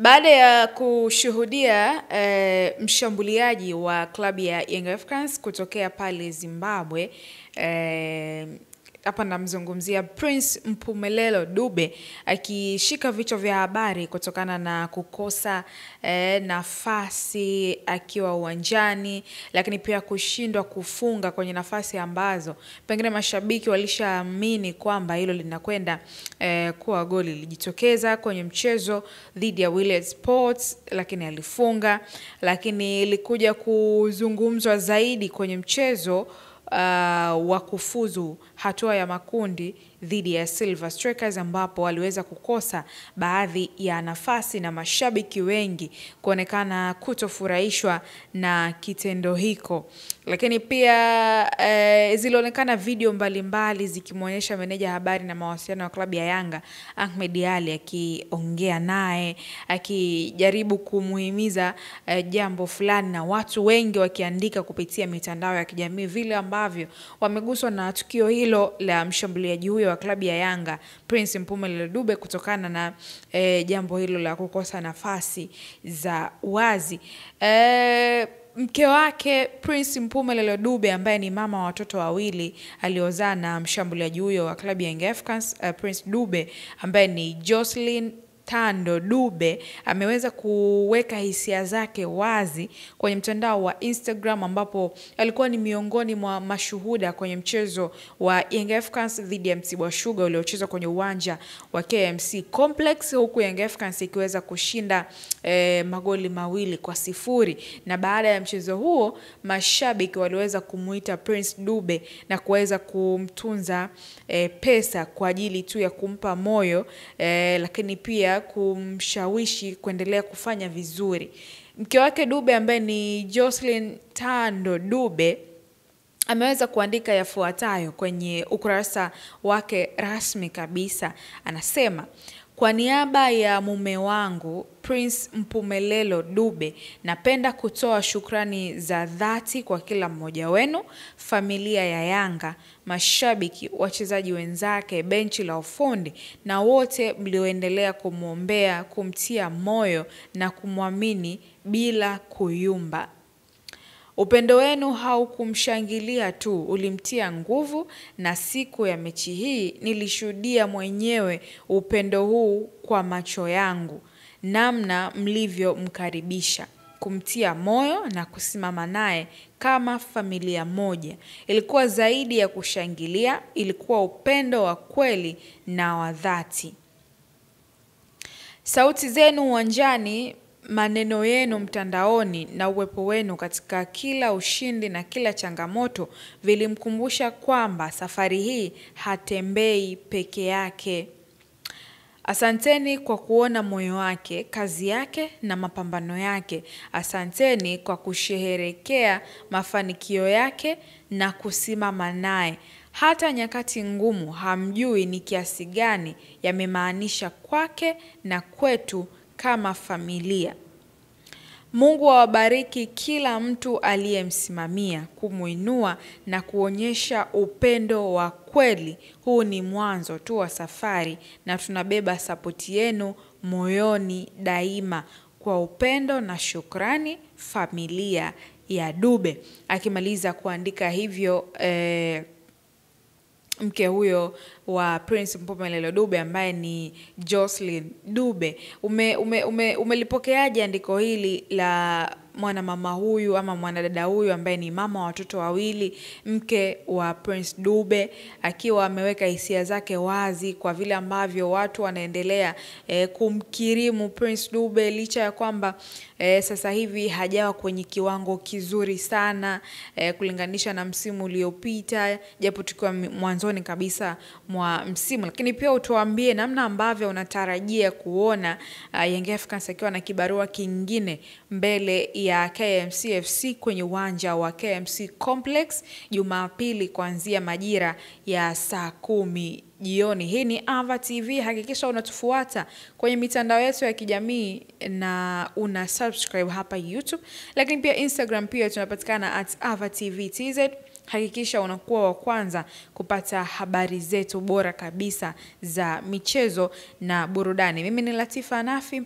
Baada ya kushuhudia mshambuliaji wa klabu ya Young Africans kutokea pale Zimbabwe, hapa namzungumzia Prince Mpumelelo Dube akishika vichwa vya habari kutokana na kukosa nafasi akiwa uwanjani, lakini pia kushindwa kufunga kwenye nafasi ambazo pengine mashabiki walishaamini kwamba hilo linakwenda kuwa goli. Lilijitokeza kwenye mchezo dhidi ya Willets Sports, lakini alifunga. Lakini ilikuja kuzungumzwa zaidi kwenye mchezo wa kufuzu hatua ya makundi dhidi ya Silver Strikers, ambapo waliweza kukosa baadhi ya nafasi na mashabiki wengi kuonekana kutofurahishwa na kitendo hiko. Lakini pia zilionekana video mbalimbali zikimuonyesha meneja habari na mawasiliano wa klabu ya Yanga Ahmed Ally akiongea naye, akijaribu kumuhimiza jambo fulani, na watu wengi wakiandika kupitia mitandao ya kijamii vile ambavyo wameguswa na tukio hilo la mshambuliaji huyo wa klabu ya Yanga Prince Mpumelelo Dube kutokana na jambo hilo la kukosa nafasi za wazi. Mke wake Prince Mpumelelo Dube, ambaye ni mama wa watoto wawili aliozaa na mshambuliaji huyo wa klabu ya Young Africans Prince Dube, ambaye ni Jocelyn Tando Dube, ameweza kuweka hisia zake wazi kwenye mtandao wa Instagram, ambapo alikuwa ni miongoni mwa mashuhuda kwenye mchezo wa Young Africans dhidi ya Mtibwa Sugar uliochezwa kwenye uwanja wa KMC Complex, huku Young Africans ikiweza kushinda magoli 2-0. Na baada ya mchezo huo, mashabiki waliweza kumuita Prince Dube na kuweza kumtunza pesa kwa ajili tu ya kumpa moyo, lakini pia kumshawishi kuendelea kufanya vizuri. Mke wake Dube, ambaye ni Jocelyn Tando Dube, ameweza kuandika yafuatayo kwenye ukurasa wake rasmi kabisa. Anasema: kwa niaba ya mume wangu Prince Mpumelelo Dube, napenda kutoa shukrani za dhati kwa kila mmoja wenu, familia ya Yanga, mashabiki, wachezaji wenzake, benchi la ufundi na wote mlioendelea kumuombea, kumtia moyo na kumwamini bila kuyumba. Upendo wenu haukumshangilia tu, ulimtia nguvu, na siku ya mechi hii nilishuhudia mwenyewe upendo huu kwa macho yangu, namna mlivyo mkaribisha, kumtia moyo na kusimama naye kama familia moja. Ilikuwa zaidi ya kushangilia, ilikuwa upendo wa kweli na wa dhati. Sauti zenu uwanjani, maneno yenu mtandaoni na uwepo wenu katika kila ushindi na kila changamoto vilimkumbusha kwamba safari hii hatembei peke yake. Asanteni kwa kuona moyo wake, kazi yake na mapambano yake. Asanteni kwa kusherehekea mafanikio yake na kusimama naye. Hata nyakati ngumu hamjui ni kiasi gani yamemaanisha kwake na kwetu kama familia. Mungu awabariki kila mtu aliyemsimamia, kumuinua na kuonyesha upendo wa kweli. Huu ni mwanzo tu wa safari na tunabeba sapoti yenu moyoni daima. Kwa upendo na shukrani, familia ya Dube. Akimaliza kuandika hivyo mke huyo wa Prince Mpumelelo Dube, ambaye ni Jocelyn Dube. Umelipokeaje andiko hili la mwanamama huyu ama mwanadada huyu ambaye ni mama wa watoto wawili, mke wa Prince Dube, akiwa ameweka hisia zake wazi kwa vile ambavyo watu wanaendelea kumkirimu Prince Dube, licha ya kwamba sasa hivi hajawa kwenye kiwango kizuri sana kulinganisha na msimu uliopita, japo tukiwa mwanzoni kabisa mwa msimu. Lakini pia utuambie namna ambavyo unatarajia kuona Young Africans akiwa na kibarua kingine mbele ya KMC FC kwenye uwanja wa KMC Complex Jumapili kuanzia majira ya saa 10 jioni. Hii ni Ava TV. Hakikisha unatufuata kwenye mitandao yetu ya kijamii na una subscribe hapa YouTube. Lakini pia Instagram pia tunapatikana @AvaTVTZ. Hakikisha unakuwa wa kwanza kupata habari zetu bora kabisa za michezo na burudani. Mimi ni Latifa Nafi.